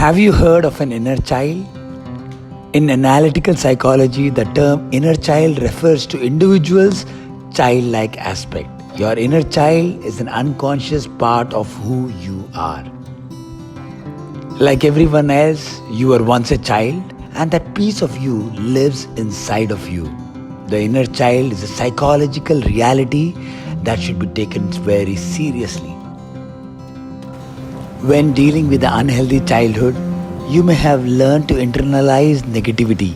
Have you heard of an inner child? In analytical psychology, the term inner child refers to individuals' childlike aspect. Your inner child is an unconscious part of who you are. Like everyone else, you were once a child, and that piece of you lives inside of you. The inner child is a psychological reality that should be taken very seriously. When dealing with the unhealthy childhood, you may have learned to internalize negativity.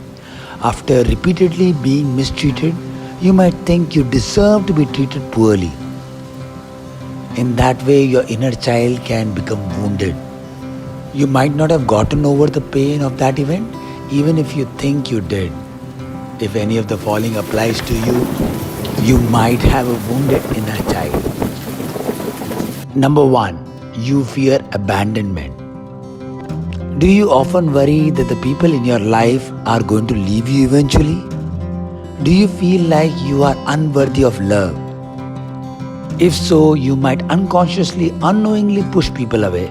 After repeatedly being mistreated, you might think you deserve to be treated poorly. In that way, your inner child can become wounded. You might not have gotten over the pain of that event, even if you think you did. If any of the following applies to you, you might have a wounded inner child. Number 1. You fear abandonment. Do you often worry that the people in your life are going to leave you eventually? Do you feel like you are unworthy of love? If so, you might unconsciously, unknowingly push people away.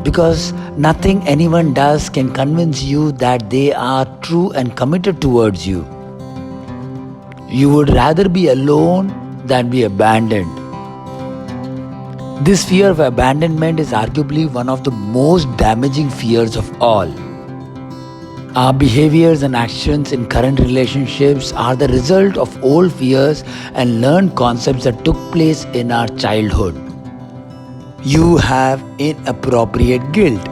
Because nothing anyone does can convince you that they are true and committed towards you. You would rather be alone than be abandoned. This fear of abandonment is arguably one of the most damaging fears of all. Our behaviors and actions in current relationships are the result of old fears and learned concepts that took place in our childhood. You have inappropriate guilt.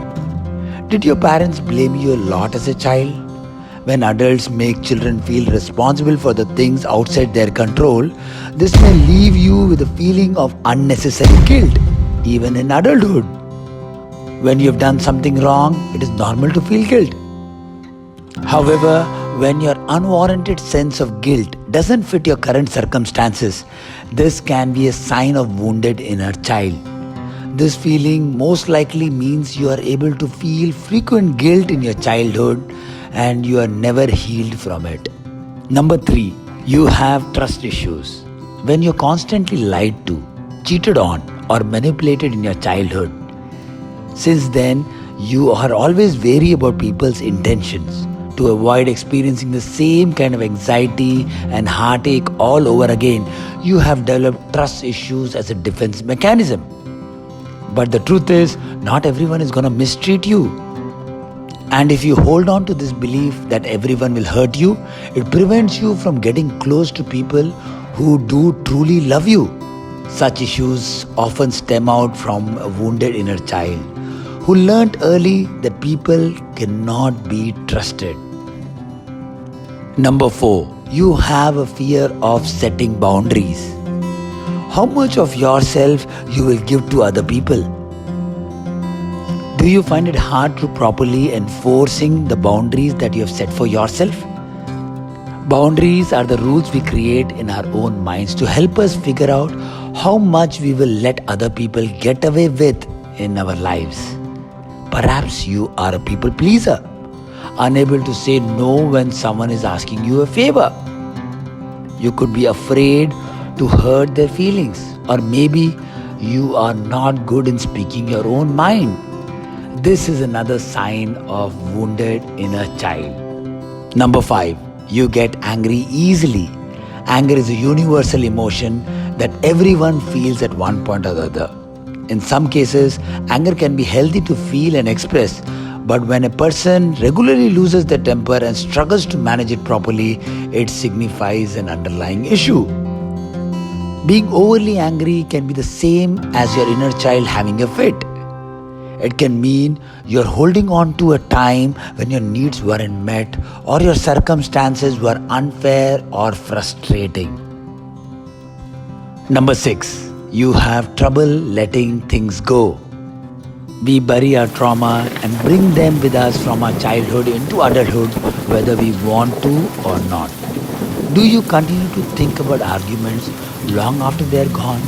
Did your parents blame you a lot as a child? When adults make children feel responsible for the things outside their control, this may leave you with a feeling of unnecessary guilt, even in adulthood. When you have done something wrong, it is normal to feel guilt. However, when your unwarranted sense of guilt doesn't fit your current circumstances, this can be a sign of wounded inner child. This feeling most likely means you are able to feel frequent guilt in your childhood and you are never healed from it. Number 3. You have trust issues. When you're constantly lied to, cheated on, or manipulated in your childhood, since then you are always wary about people's intentions. To avoid experiencing the same kind of anxiety and heartache all over again, you have developed trust issues as a defense mechanism. But the truth is, not everyone is going to mistreat you. And if you hold on to this belief that everyone will hurt you, it prevents you from getting close to people who do truly love you. Such issues often stem out from a wounded inner child who learned early that people cannot be trusted. Number 4. You have a fear of setting boundaries. How much of yourself you will give to other people? Do you find it hard to properly enforcing the boundaries that you have set for yourself? Boundaries are the rules we create in our own minds to help us figure out how much we will let other people get away with in our lives. Perhaps you are a people pleaser, unable to say no when someone is asking you a favor. You could be afraid to hurt their feelings, or maybe you are not good in speaking your own mind. This is another sign of wounded inner child. Number 5. You get angry easily. Anger is a universal emotion that everyone feels at one point or the other. In some cases, anger can be healthy to feel and express, but when a person regularly loses their temper and struggles to manage it properly, it signifies an underlying issue. Being overly angry can be the same as your inner child having a fit. It can mean you're holding on to a time when your needs weren't met or your circumstances were unfair or frustrating. Number 6. You have trouble letting things go. We bury our trauma and bring them with us from our childhood into adulthood, whether we want to or not. Do you continue to think about arguments long after they're gone?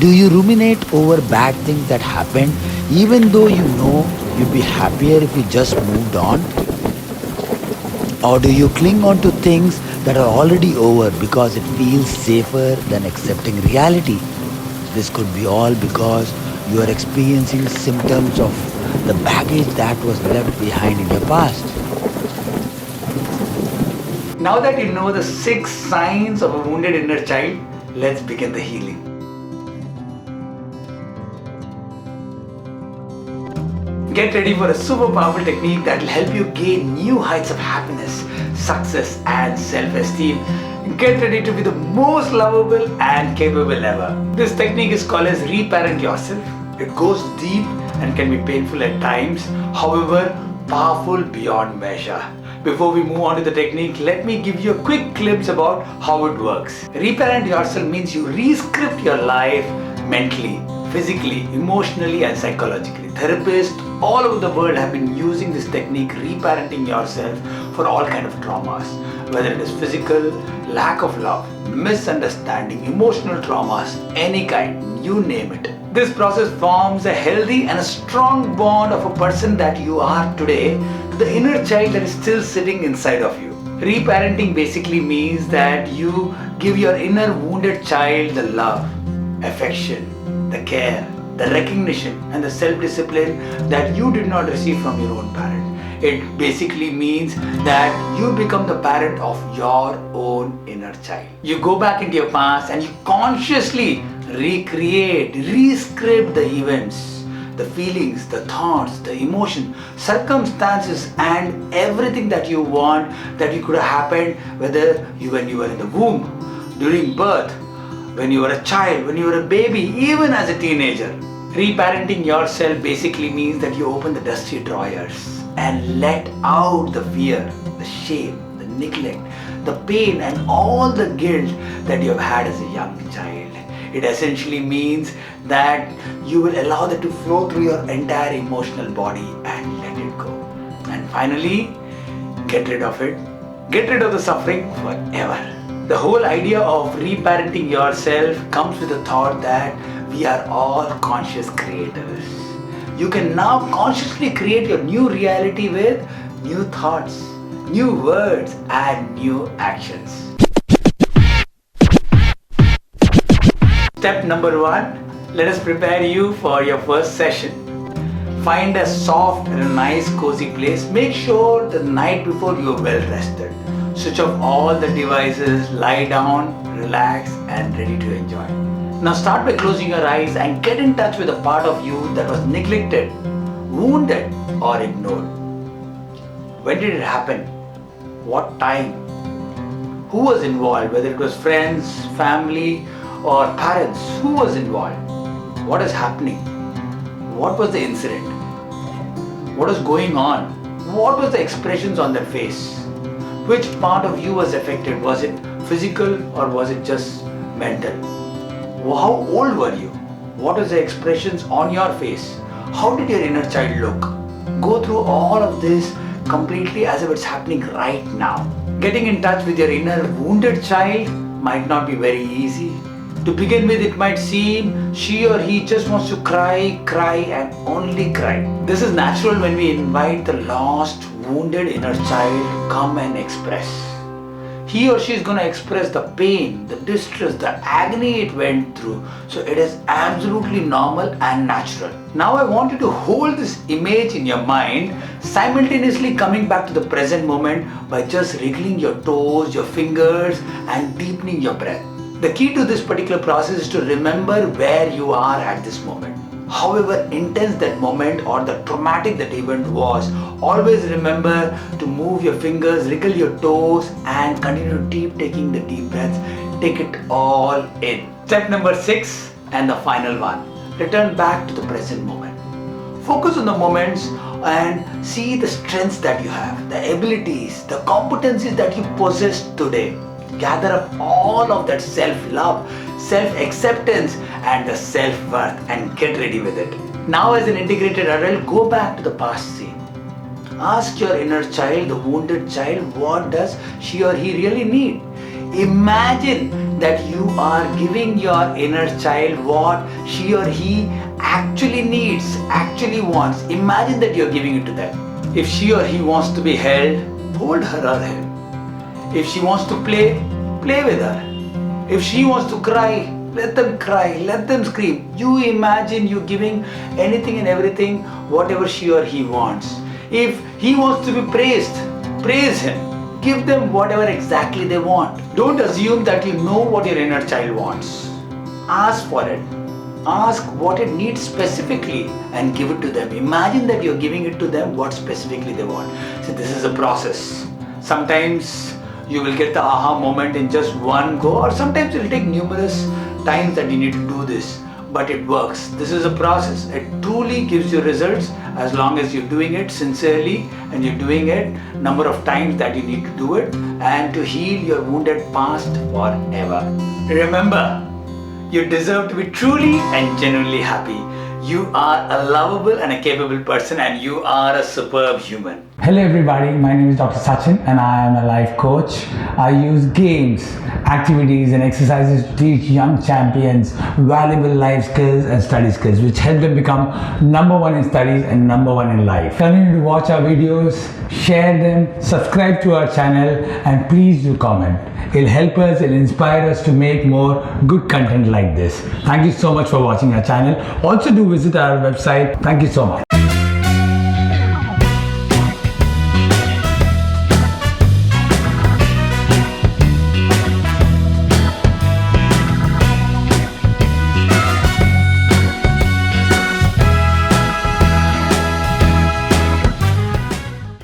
Do you ruminate over bad things that happened even though you know you'd be happier if you just moved on? Or do you cling on to things that are already over because it feels safer than accepting reality? This could be all because You are experiencing symptoms of the baggage that was left behind in your past. Now that you know the 6 signs of a wounded inner child, let's begin the healing. Get ready for a super powerful technique that will help you gain new heights of happiness, success, and self-esteem. Get ready to be the most lovable and capable ever. This technique is called as reparent yourself. It goes deep and can be painful at times, however, powerful beyond measure. Before we move on to the technique, let me give you a quick glimpse about how it works. Reparent yourself means you re-script your life mentally, physically, emotionally, and psychologically. Therapists all over the world have been using this technique, reparenting yourself, for all kind of traumas, whether it is physical, lack of love, misunderstanding, emotional traumas, any kind, you name it. This process forms a healthy and a strong bond of a person that you are today to the inner child that is still sitting inside of you. Reparenting basically means that you give your inner wounded child the love, affection, the care, the recognition, and the self-discipline that you did not receive from your own parent. It basically means that you become the parent of your own inner child. You go back into your past and you consciously recreate, re-script the events, the feelings, the thoughts, the emotions, circumstances, and everything that you want that you could have happened, whether when you were in the womb, during birth, when you were a child, when you were a baby, even as a teenager. Reparenting yourself basically means that you open the dusty drawers and let out the fear, the shame, the neglect, the pain, and all the guilt that you have had as a young child. It essentially means that you will allow that to flow through your entire emotional body and let it go. And finally, get rid of it. Get rid of the suffering forever. The whole idea of reparenting yourself comes with the thought that we are all conscious creators. You can now consciously create your new reality with new thoughts, new words, and new actions. Step number 1, let us prepare you for your first session. Find a soft and a nice cozy place. Make sure the night before you are well rested. Switch off all the devices, lie down, relax, and ready to enjoy. Now start by closing your eyes and get in touch with a part of you that was neglected, wounded, or ignored. When did it happen? What time? Who was involved? Whether it was friends, family, or parents, who was involved? What is happening? What was the incident? What was going on? What was the expressions on their face? Which part of you was affected? Was it physical or was it just mental? How old were you? What was the expressions on your face? How did your inner child look? Go through all of this completely as if it's happening right now. Getting in touch with your inner wounded child might not be very easy. To begin with, it might seem she or he just wants to cry, cry, and only cry. This is natural when we invite the lost, wounded inner child to come and express. He or she is going to express the pain, the distress, the agony it went through. So it is absolutely normal and natural. Now I want you to hold this image in your mind, simultaneously coming back to the present moment by just wriggling your toes, your fingers, and deepening your breath. The key to this particular process is to remember where you are at this moment. However intense that moment or the traumatic that event was, always remember to move your fingers, wriggle your toes, and continue to keep taking the deep breaths. Take it all in. Step number 6 and the final one. Return back to the present moment. Focus on the moments and see the strengths that you have, the abilities, the competencies that you possess today. Gather up all of that self-love, self-acceptance, and the self-worth and get ready with it. Now as an integrated adult, go back to the past scene. Ask your inner child, the wounded child, what does she or he really need? Imagine that you are giving your inner child what she or he actually needs, actually wants. Imagine that you're giving it to them. If she or he wants to be held, hold her or him. If she wants to play, play with her. If she wants to cry, let them cry, let them scream. You imagine you giving anything and everything, whatever she or he wants. If he wants to be praised, praise him. Give them whatever exactly they want. Don't assume that you know what your inner child wants. Ask for it. Ask what it needs specifically and give it to them. Imagine that you're giving it to them what specifically they want. See, this is a process. Sometimes you will get the aha moment in just one go, or sometimes it will take numerous times that you need to do this. But it works. This is a process. It truly gives you results as long as you're doing it sincerely and you're doing it number of times that you need to do it and to heal your wounded past forever. Remember, you deserve to be truly and genuinely happy. You are a lovable and a capable person, and you are a superb human. Hello everybody, my name is Dr. Sachin and I am a life coach. I use games, activities and exercises to teach young champions valuable life skills and study skills which help them become number one in studies and number one in life. Continue to watch our videos, share them, subscribe to our channel and please do comment. It'll help us, it'll inspire us to make more good content like this. Thank you so much for watching our channel. Also do visit our website. Thank you so much.